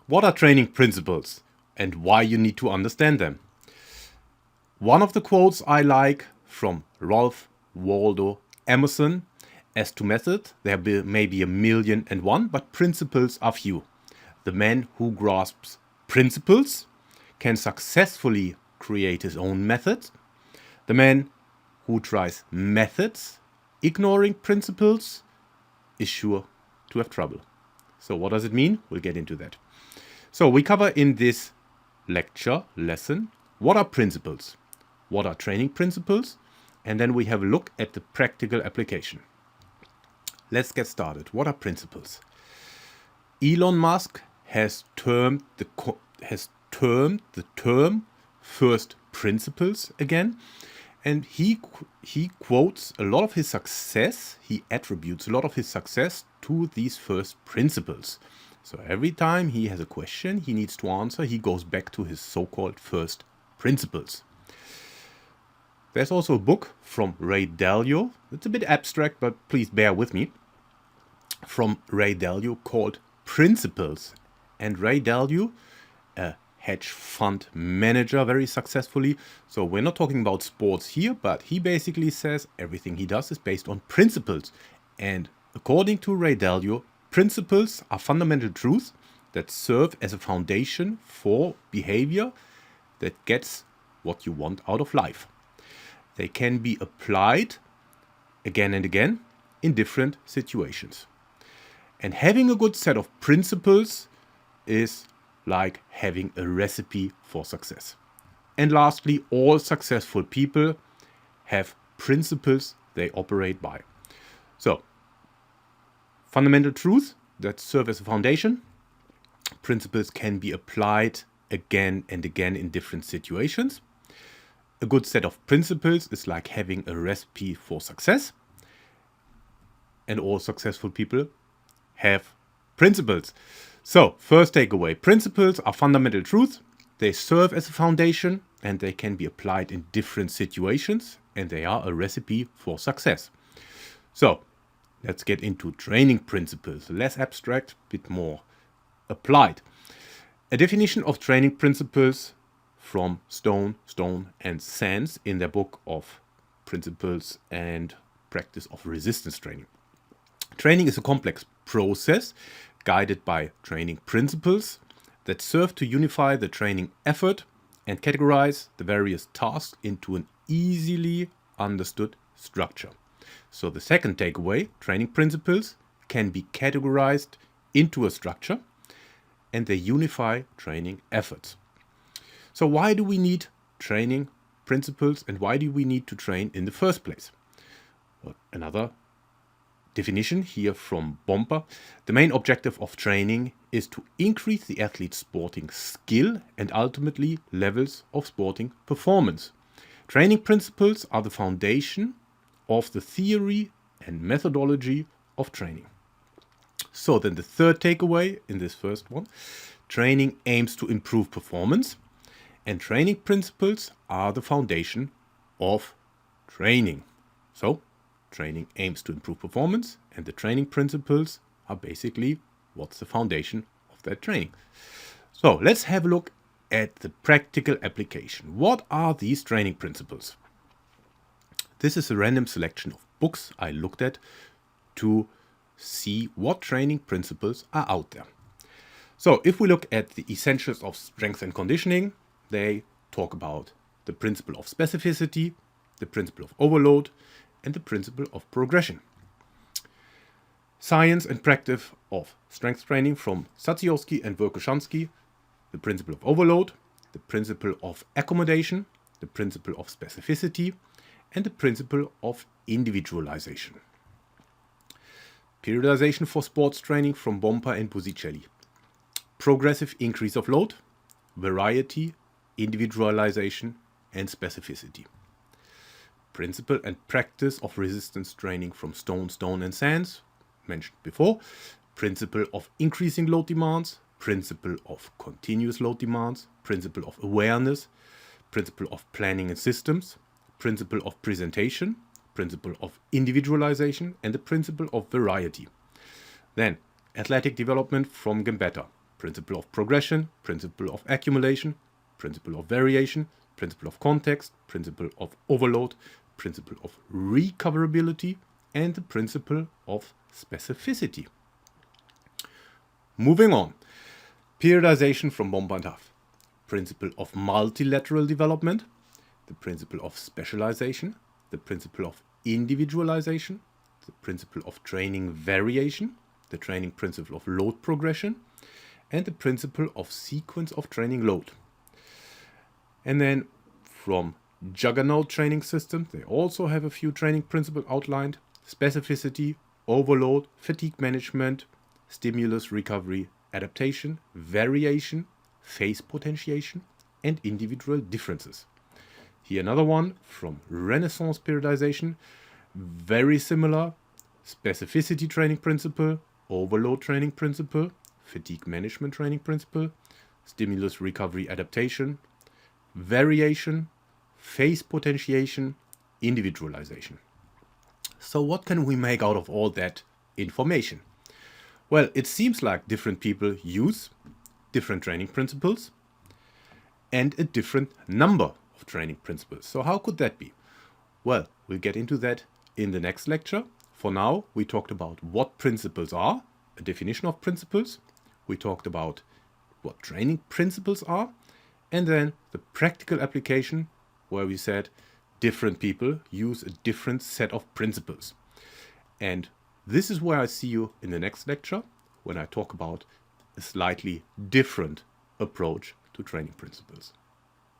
What are training principles and why you need to understand them? One of the quotes I like from Ralph Waldo Emerson: as to method, there may be 1,000,001, but principles are few. The man who grasps principles can successfully create his own method. The man who tries methods ignoring principles is sure to have trouble. So what does it mean? We'll get into that. So we cover in this lesson, what are principles? What are training principles? And then we have a look at the practical application. Let's get started. What are principles? Elon Musk has termed the term first principles again, and he quotes a lot of his success. He attributes a lot of his success to these first principles. So every time he has a question he needs to answer, he goes back to his so-called first principles. There's also a book from Ray Dalio. It's a bit abstract, but please bear with me. From Ray Dalio called Principles. And Ray Dalio, a hedge fund manager very successfully. So we're not talking about sports here, but he basically says everything he does is based on principles. And according to Ray Dalio, principles are fundamental truths that serve as a foundation for behavior that gets what you want out of life. They can be applied again and again in different situations. And having a good set of principles is like having a recipe for success. And lastly, all successful people have principles they operate by. So, fundamental truths that serve as a foundation. Principles can be applied again and again in different situations. A good set of principles is like having a recipe for success. And all successful people have principles. So, first takeaway: principles are fundamental truths. They serve as a foundation and they can be applied in different situations, and they are a recipe for success. So, let's get into training principles. Less abstract, bit more applied. A definition of training principles from Stone and Sands in their book of Principles and Practice of Resistance Training. Training is a complex process guided by training principles that serve to unify the training effort and categorize the various tasks into an easily understood structure. So the second takeaway: training principles can be categorized into a structure and they unify training efforts. So why do we need training principles and why do we need to train in the first place? Well, another definition here from Bomper: the main objective of training is to increase the athlete's sporting skill and ultimately levels of sporting performance. Training principles are the foundation of the theory and methodology of training. So then the third takeaway in this first one: training aims to improve performance, and training principles are the foundation of training. So training aims to improve performance, and the training principles are basically what's the foundation of that training. So let's have a look at the practical application. What are these training principles? This is a random selection of books I looked at to see what training principles are out there. So if we look at the essentials of strength and conditioning, they talk about the principle of specificity, the principle of overload, and the principle of progression. Science and Practice of Strength Training from Satsiowski and Verkhoshansky, the principle of overload, the principle of accommodation, the principle of specificity, and the principle of individualization. Periodization for sports training from Bompa and Bosicelli. Progressive increase of load, variety, individualization, and specificity. Principle and practice of resistance training from Stone and Sands, mentioned before. Principle of increasing load demands, principle of continuous load demands, principle of awareness, principle of planning and systems, principle of presentation, principle of individualization, and the principle of variety. Then, athletic development from Gambetta, principle of progression, principle of accumulation, principle of variation, principle of context, principle of overload, principle of recoverability, and the principle of specificity. Moving on. Periodization from Bomba and Huff. Principle of multilateral development, the principle of specialization, the principle of individualization, the principle of training variation, the training principle of load progression, and the principle of sequence of training load. And then from Juggernaut training system, they also have a few training principles outlined: specificity, overload, fatigue management, stimulus recovery, adaptation, variation, phase potentiation, and individual differences. Here another one from Renaissance periodization, very similar: specificity training principle, overload training principle, fatigue management training principle, stimulus recovery adaptation, variation, phase potentiation, individualization. So what can we make out of all that information? Well, it seems like different people use different training principles and a different number of training principles. So how could that be? Well, we'll get into that in the next lecture. For now, we talked about what principles are, a definition of principles. We talked about what training principles are, and then the practical application, where we said different people use a different set of principles. And this is where I see you in the next lecture, when I talk about a slightly different approach to training principles.